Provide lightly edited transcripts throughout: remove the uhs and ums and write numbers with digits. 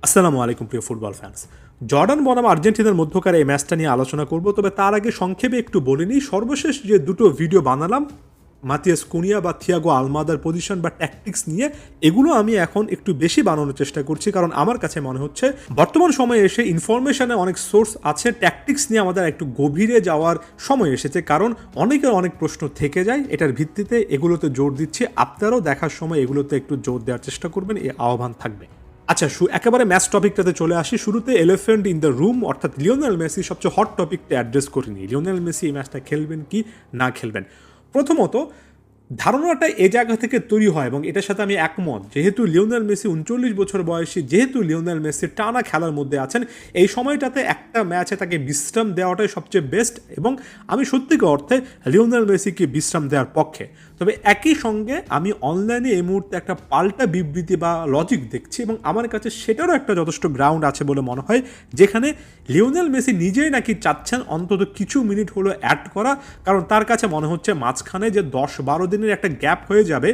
আসসালামু আলাইকুম প্রিয় ফুটবল ফ্যান্স। জর্ডান বনাম আর্জেন্টিনার মধ্যকার এই ম্যাচটা নিয়ে আলোচনা করব, তবে তার আগে সংক্ষেপে একটু বলে নিই। সর্বশেষ যে দুটো ভিডিও বানালাম মাতিয়াস কুনিয়া বা থিয়াগো আলমাদার পজিশন বা ট্যাকটিক্স নিয়ে, এগুলো আমি এখন একটু বেশি বানানোর চেষ্টা করছি, কারণ আমার কাছে মনে হচ্ছে বর্তমান সময়ে এসে ইনফরমেশনে অনেক সোর্স আছে, ট্যাকটিক্স নিয়ে আমাদের একটু গভীরে যাওয়ার সময় এসেছে, কারণ অনেকের অনেক প্রশ্ন থেকে যায়। এটার ভিত্তিতে এগুলোতে জোর দিচ্ছি, আপনারাও দেখার সময় এগুলোতে একটু জোর দেওয়ার চেষ্টা করবেন, এই আহ্বান থাকবে। আচ্ছা, একেবারে ম্যাচ টপিকটাতে চলে আসি। শুরুতে এলিফ্যান্ট ইন দ্য রুম অর্থাৎ লিওনেল মেসি সবচেয়ে হট টপিকটা অ্যাড্রেস করে নিই। লিওনেল মেসি এই ম্যাচটা খেলবেন কি না খেলবেন। প্রথমত ধারণাটা এ জায়গা থেকে তৈরি হয় এবং এটার সাথে আমি একমত, যেহেতু লিওনেল মেসি 39 বছর বয়সী, যেহেতু লিওনেল মেসি টানা খেলার মধ্যে আছেন, এই সময়টাতে একটা ম্যাচে তাকে বিশ্রাম দেওয়াটাই সবচেয়ে বেস্ট, এবং আমি সত্যিকার অর্থে লিওনেল মেসিকে বিশ্রাম দেওয়ার পক্ষে। তবে একই সঙ্গে আমি অনলাইনে এই মুহূর্তে একটা পাল্টা বিবৃতি বা লজিক দেখছি, এবং আমার কাছে সেটারও একটা যথেষ্ট গ্রাউন্ড আছে বলে মনে হয়, যেখানে লিওনেল মেসি নিজেই নাকি চাচ্ছেন অন্তত কিছু মিনিট হলো অ্যাড করা, কারণ তার কাছে মনে হচ্ছে মাঝখানে যে 10-12 দিনের একটা গ্যাপ হয়ে যাবে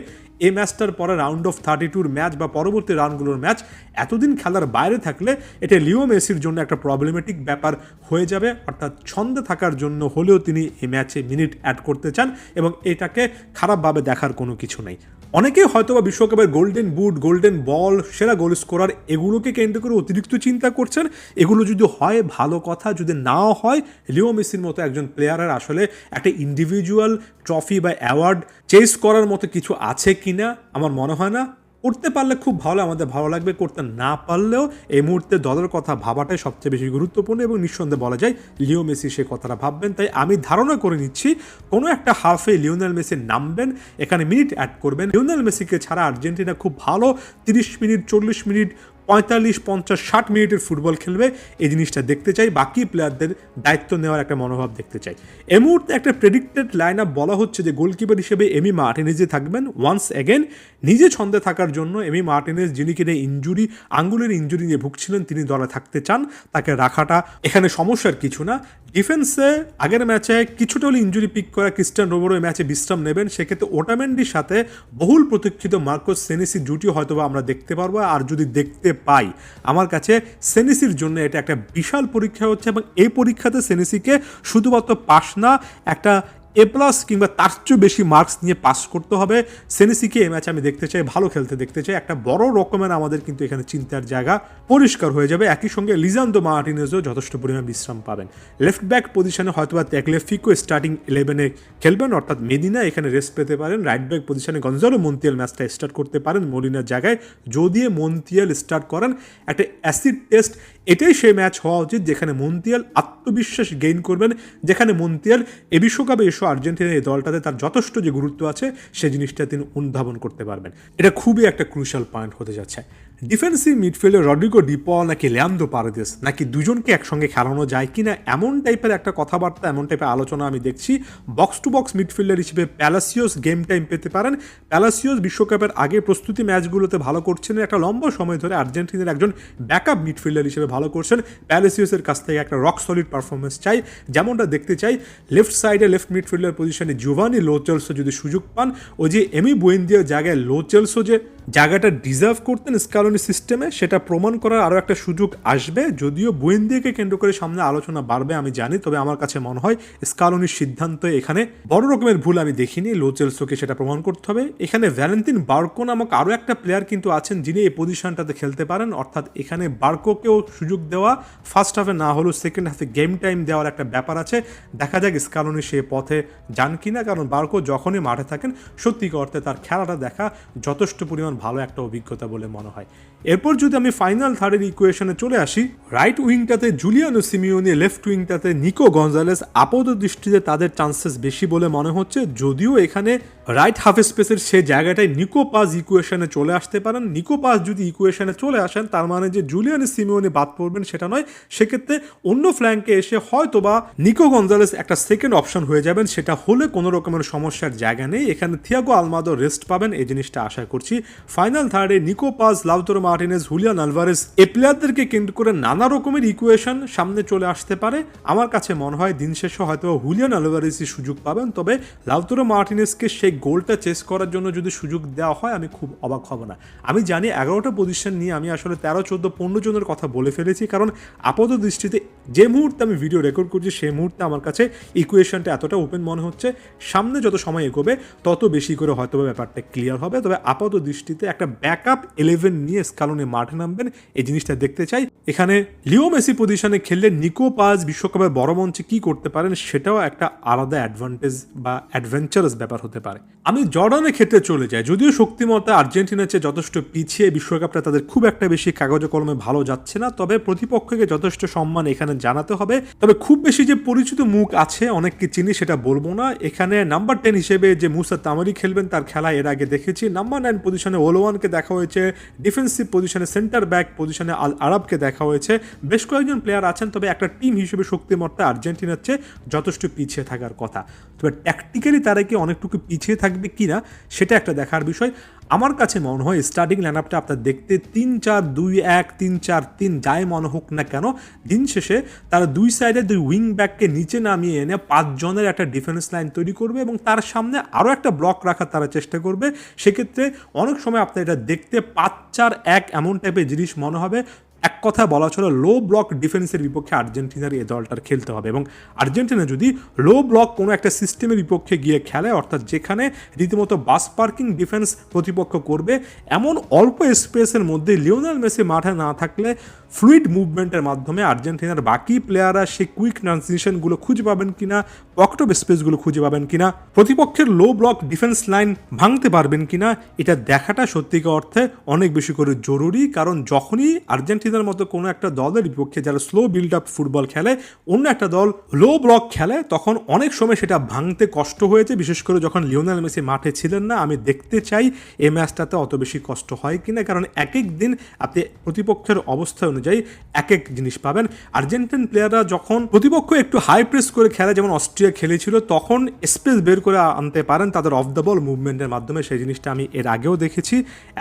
এই ম্যাচটার পরে রাউন্ড অফ 32 ম্যাচ বা পরবর্তী রাউন্ডগুলোর ম্যাচ, এতদিন খেলার বাইরে থাকলে এটা লিও মেসির জন্য একটা প্রবলেমেটিক ব্যাপার হয়ে যাবে। অর্থাৎ ছন্দে থাকার জন্য হলেও তিনি এই ম্যাচে মিনিট অ্যাড করতে চান, এবং এটাকে খারাপভাবে দেখার কোনো কিছু নেই। অনেকেই হয়তোবা বিশ্বকাপের গোল্ডেন বুট, গোল্ডেন বল, সেরা গোল স্কোরার এগুলোকে কেন্দ্র করে অতিরিক্ত চিন্তা করছেন। এগুলো যদি হয় ভালো কথা, যদি নাও হয়, লিও মেসির মতো একজন প্লেয়ারের আসলে একটা ইন্ডিভিজুয়াল ট্রফি বা অ্যাওয়ার্ড চেস করার মতো কিছু আছে কিনা আমার মনে হয় না। করতে পারলে খুব ভালো, আমাদের ভালো লাগবে। করতে না পারলেও এই মুহূর্তে দলের কথা ভাবাটাই সবচেয়ে বেশি গুরুত্বপূর্ণ, এবং নিঃসন্দেহে বলা যায় লিও মেসি সে কথাটা ভাববেন। তাই আমি ধারণা করে নিচ্ছি কোনো একটা হাফে লিওনেল মেসি নামবেন, এখানে মিনিট অ্যাড করবেন। লিওনেল মেসিকে ছাড়া আর্জেন্টিনা খুব ভালো 30 মিনিট, 40 মিনিট, 45, 50, 60 মিনিটের ফুটবল খেলবে, এই জিনিসটা দেখতে চাই। বাকি প্লেয়ারদের দায়িত্ব নেওয়ার একটা মনোভাব দেখতে চাই। এই মুহূর্তে একটা প্রেডিক্টেড লাইন আপ বলা হচ্ছে যে গোলকিপার হিসেবে এমি মার্টিনেজই থাকবেন ওয়ান্স অ্যাগেন, নিজে ছন্দে থাকার জন্য। এমি মার্টিনেজ, যিনি কিনা ইনজুরি, আঙ্গুলের ইনজুরি নিয়ে ভুগছিলেন, তিনি দলে থাকতে চান, তাকে রাখাটা এখানে সমস্যার কিছু না। ডিফেন্সে আগের ম্যাচে কিছুটা হলে ইনজুরি পিক করা ক্রিস্টিয়ান রোমেরো এই ম্যাচে বিশ্রাম নেবেন, সেক্ষেত্রে ওটামেন্ডির সাথে বহুল প্রতীক্ষিত মার্কোস সেনেসি জুটিও হয়তো আমরা দেখতে পারবো। আর যদি দেখতে পাই, আমার কাছে সেনেসির জন্য এটা একটা বিশাল পরীক্ষা হচ্ছে, এবং এই পরীক্ষাতে সেনেসিকে শুধুমাত্র পাস না, একটা A+ কিংবা তার চেয়েও বেশি মার্কস নিয়ে পাস করতে হবে। সেনেসিকে এই ম্যাচে আমি দেখতে চাই, ভালো খেলতে দেখতে চাই। একটা বড় রকমের আমাদের কিন্তু এখানে চিন্তার জায়গা পরিষ্কার হয়ে যাবে। একই সঙ্গে লিজান্দ্রো মার্টিনেজও যথেষ্ট পরিমাণ বিশ্রাম পাবেন। লেফট ব্যাক পজিশনে হয়তোবা তাগলিয়াফিকো স্টার্টিং 11-এ খেলবেন, অর্থাৎ মেদিনা এখানে রেস্ট পেতে পারেন। রাইট ব্যাক পজিশনে গঞ্জালো মন্তিয়াল ম্যাচটা স্টার্ট করতে পারেন মলিনার জায়গায়। যদি মন্তিয়াল স্টার্ট করেন, একটা অ্যাসিড টেস্ট, এটাই সেই ম্যাচ হওয়া উচিত যেখানে মন্তিয়াল আত্মবিশ্বাস গেইন করবেন, যেখানে মন্তিয়াল এ বিশ্বকাপে এসে আর্জেন্টিনার এই দলটাতে তার যথেষ্ট যে গুরুত্ব আছে সেই জিনিসটা তিনি অনুধাবন করতে পারবেন। এটা খুবই একটা ক্রুশাল পয়েন্ট হতে যাচ্ছে। ডিফেন্সিভ মিডফিল্ডে রড্রিগো ডি পল নাকি লিয়ান্দ্রো পারেদেস, নাকি দুজনকে একসঙ্গে খেলানো যায় কিনা, এমন টাইপের একটা কথাবার্তা, এমন টাইপের আলোচনা আমি দেখছি। বক্স টু বক্স মিডফিল্ডার হিসেবে প্যালাসিওস গেম টাইম পেতে পারেন। প্যালাসিওস বিশ্বকাপের আগে প্রস্তুতি ম্যাচগুলোতে ভালো করছেন, একটা লম্বা সময় ধরে আর্জেন্টিনার একজন ব্যাকআপ মিডফিল্ডার হিসেবে ভালো করছেন। প্যালাসিওসের কাছ থেকে একটা রক সলিড পারফরমেন্স চাই, যেমনটা দেখতে চাই লেফট সাইডে লেফট মিডফিল্ডার পজিশনে জোভানি লো চেলসো যদি সুযোগ পান, ও যে এমি বুয়েন্দিয়ার জায়গায় লো চেলসো যে জায়গাটা ডিজার্ভ করতেন স্কালোনি সিস্টেমে, সেটা প্রমাণ করার আরও একটা সুযোগ আসবে। যদিও বুয়েন্দিয়াকে কেন্দ্র করে সামনে আলোচনা বাড়বে আমি জানি, তবে আমার কাছে মনে হয় স্কালোনির সিদ্ধান্ত এখানে বড় রকমের ভুল আমি দেখিনি। লো চেলসোকে সেটা প্রমাণ করতে হবে। এখানে ভ্যালেন্টিন বার্কো নামক আরও একটা প্লেয়ার কিন্তু আছেন যিনি এই পজিশনটাতে খেলতে পারেন, অর্থাৎ এখানে বার্কোকেও সুযোগ দেওয়া, ফার্স্ট হাফে না হলেও সেকেন্ড হাফে গেম টাইম দেওয়ার একটা ব্যাপার আছে। দেখা যাক স্কালোনি সে পথে যান কিনা, কারণ বার্কো যখনই মাঠে থাকেন সত্যিকার অর্থে তার খেলাটা দেখা যথেষ্ট পরিমাণ ভালো একটা অভিজ্ঞতা বলে মনে হয়। এরপর যদি আমি ফাইনাল থার্ডের ইকুয়েশনে চলে আসি, রাইট উইংটাতে জুলিয়ানো সিমিওনি, লেফট উইংটাতে নিকো গঞ্জালেস, আপাত দৃষ্টিতে তাদের চান্সেস বেশি বলে মনে হচ্ছে। যদিও এখানে রাইট হাফ স্পেসের সে জায়গাটায় নিকো পাস ইকুয়েশনে চলে আসতে পারেন। নিকো পাস যদি ইকুয়েশনে চলে আসেন, তার মানে যে জুলিয়ানো সিমিওনি বাদ পড়বেন সেটা নয়, সেক্ষেত্রে অন্য ফ্ল্যাঙ্কে এসে হয়তোবা নিকো গঞ্জালেস একটা সেকেন্ড অপশন হয়ে যাবেন। সেটা হলে কোনো রকমের সমস্যার জায়গা নেই, এখানে থিয়াগো আলমাদো রেস্ট পাবেন, এই জিনিসটা আশা করছি। ফাইনাল থার্ডে Nico Paz, Lautaro Martinez, Julian Alvarez এই প্লেয়ারদেরকে কেন্দ্র করে নানা রকমের ইকুয়েশন সামনে চলে আসতে পারে। আমার কাছে মনে হয় দিন শেষে হয়তো হুলিয়ান আলভারেজই সুযোগ পাবেন, তবে লাউতারো মার্টিনেজকে সেই গোলটা চেস করার জন্য যদি সুযোগ দেওয়া হয় আমি খুব অবাক হব না। আমি জানি 11টা পজিশন নিয়ে আমি আসলে 13, 14, 15 জনের কথা বলে ফেলেছি, কারণ আপাত দৃষ্টিতে যে মুহূর্তে আমি ভিডিও রেকর্ড করছি সেই মুহূর্তে আমার কাছে ইকুয়েশনটা এতটা ওপেন মনে হচ্ছে। সামনে যত সময় এগোবে তত বেশি করে হয়তো ব্যাপারটা ক্লিয়ার হবে। তবে আপাত দৃষ্টিতে একটা ব্যাকআপ 11 নিয়ে স্কালোনি মাঠে নামবেন, এই জিনিসটা দেখতে চাই। এখানে লিও মেসি পজিশনে খেললে নিকো পাজ বিশ্বকাপের বড় মঞ্চে কি করতে পারেন সেটাও একটা আলাদা অ্যাডভান্টেজ বা অ্যাডভেঞ্চারাস ব্যাপার হতে পারে। আমি জর্ডানের ক্ষেত্রে চলে যাই। যদিও শক্তিমত্তা আর্জেন্টিনার চেয়ে যথেষ্ট পিছিয়ে, বিশ্বকাপটা তাদের খুব একটা বেশি কাগজে কলমে ভালো যাচ্ছে না, তবে প্রতিপক্ষকে যথেষ্ট সম্মান এখানে জানাতে হবে। তবে খুব বেশি যে পরিচিত মুখ আছে অনেককে চিনি সেটা বলবো না। এখানে নাম্বার 10 হিসেবে যে মুসা তামারি খেলবেন তার খেলা এর আগে দেখেছি। নাম্বার 9 পজিশনে ওলোয়ানকে দেখা হয়েছে, ডিফেন্সিভ পজিশনে সেন্টার ব্যাক পজিশনে আল আরাবকে দেখা হয়েছে। বেশ কয়েকজন প্লেয়ার আছেন, তবে একটা টিম হিসেবে শক্তিমত্তা আর্জেন্টিনার চেয়ে যথেষ্ট পিছিয়ে থাকার কথা। তবে ট্যাকটিক্যালি তারা কি অনেকটুকু পিছিয়ে থাকবে কিনা সেটা একটা দেখার বিষয়। আমার কাছে মনে হয় স্টার্টিং লাইন আপটা আপনার দেখতে 3-4-2-1, 3-4-3 যাই মনে হোক না কেন, দিন শেষে তারা দুই সাইডে দুই উইং ব্যাককে নিচে নামিয়ে এনে 5 জনের একটা ডিফেন্স লাইন তৈরি করবে এবং তার সামনে আরও একটা ব্লক রাখার তারা চেষ্টা করবে। সেক্ষেত্রে অনেক সময় আপনার এটা দেখতে 5-4-1 এমন টাইপের জিনিস মনে হবে। এক কথা বলা চলে লো ব্লক ডিফেন্সের বিপক্ষে আর্জেন্টিনার এই দলটার খেলতে হবে, এবং আর্জেন্টিনা যদি লো ব্লক কোনো একটা সিস্টেমের বিপক্ষে গিয়ে খেলে, অর্থাৎ যেখানে রীতিমতো বাস পার্কিং ডিফেন্স প্রতিপক্ষ করবে, এমন অল্প স্পেসের মধ্যে লিওনেল মেসি মাঠে না থাকলে ফ্লুইড মুভমেন্টের মাধ্যমে আর্জেন্টিনার বাকি প্লেয়াররা সেই কুইক ট্রানজিশনগুলো খুঁজে পাবেন কিনা, পকেট অফ স্পেসগুলো খুঁজে পাবেন কিনা, প্রতিপক্ষের লো ব্লক ডিফেন্স লাইন ভাঙতে পারবেন কিনা, এটা দেখাটা সত্যিকার অর্থে অনেক বেশি করে জরুরি। কারণ যখনই আর্জেন্টিনার মতো কোনো একটা দলের বিপক্ষে যারা স্লো বিল্ড আপ ফুটবল খেলে, অন্য একটা দল লো ব্লক খেলে, তখন অনেক সময় সেটা ভাঙতে কষ্ট হয়েছে, বিশেষ করে যখন লিওনেল মেসি মাঠে ছিলেন না। আমি দেখতে চাই এই ম্যাচটাতে অত বেশি কষ্ট হয় কিনা, কারণ এক এক দিন আপনি প্রতিপক্ষের অবস্থা অনুযায়ী এক এক জিনিস পাবেন। আর্জেন্টিন প্লেয়াররা যখন প্রতিপক্ষ একটু হাই প্রেস করে খেলে, যেমন অস্ট্রিয়া খেলেছিল, তখন স্পেস বের করে আনতে পারেন তাদের অফ দ্য বল মুভমেন্টের মাধ্যমে। সেই জিনিসটা আমি এর আগেও দেখেছি।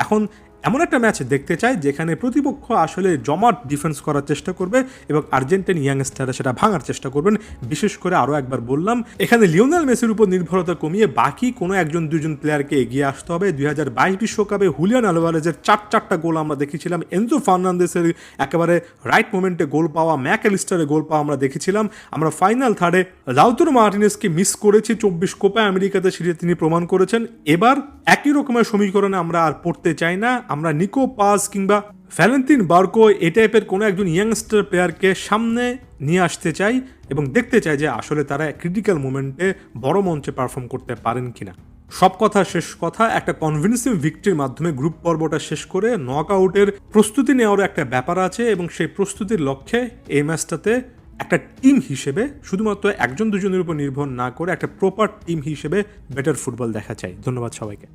এখন এমন একটা ম্যাচ দেখতে চাই যেখানে প্রতিপক্ষ আসলে জমাট ডিফেন্স করার চেষ্টা করবে এবং আর্জেন্টিন ইয়াংস্টাররা সেটা ভাঙার চেষ্টা করবেন। বিশেষ করে আরও একবার বললাম, এখানে লিওনেল মেসির উপর নির্ভরতা কমিয়ে বাকি কোনো একজন দুজন প্লেয়ারকে এগিয়ে আসতে হবে। 2022 বিশ্বকাপে হুলিয়ান আলভারেজের 4টা গোল আমরা দেখেছিলাম, এনজো ফার্নান্দেসের একেবারে রাইট মোমেন্টে গোল পাওয়া, ম্যাকঅ্যালিস্টারের গোল পাওয়া আমরা দেখেছিলাম। আমরা ফাইনাল থার্ডে লাউতারো মার্টিনেজকে মিস করেছি 24 কোপা আমেরিকাতে, সেটা তিনি প্রমাণ করেছেন। এবার একই রকমের সমীকরণে আমরা আর পড়তে চাই না। আমরা নিকো পাস কিংবা ভ্যালেন্টিন বার্কো এই টাইপের কোনো একজন ইয়াংস্টার প্লেয়ারকে সামনে নিয়ে আসতে চাই এবং দেখতে চাই যে আসলে তারা ক্রিটিক্যাল মোমেন্টে বড় মঞ্চে পারফর্ম করতে পারেন কিনা। সব কথা শেষ কথা, একটা কনভিনসিং ভিক্টরির মাধ্যমে গ্রুপ পর্বটা শেষ করে নক আউটের প্রস্তুতি নেওয়ারও একটা ব্যাপার আছে, এবং সেই প্রস্তুতির লক্ষ্যে এই ম্যাচটাতে একটা টিম হিসেবে শুধুমাত্র একজন দুজনের উপর নির্ভর না করে একটা প্রপার টিম হিসেবে বেটার ফুটবল দেখা চাই। ধন্যবাদ সবাইকে।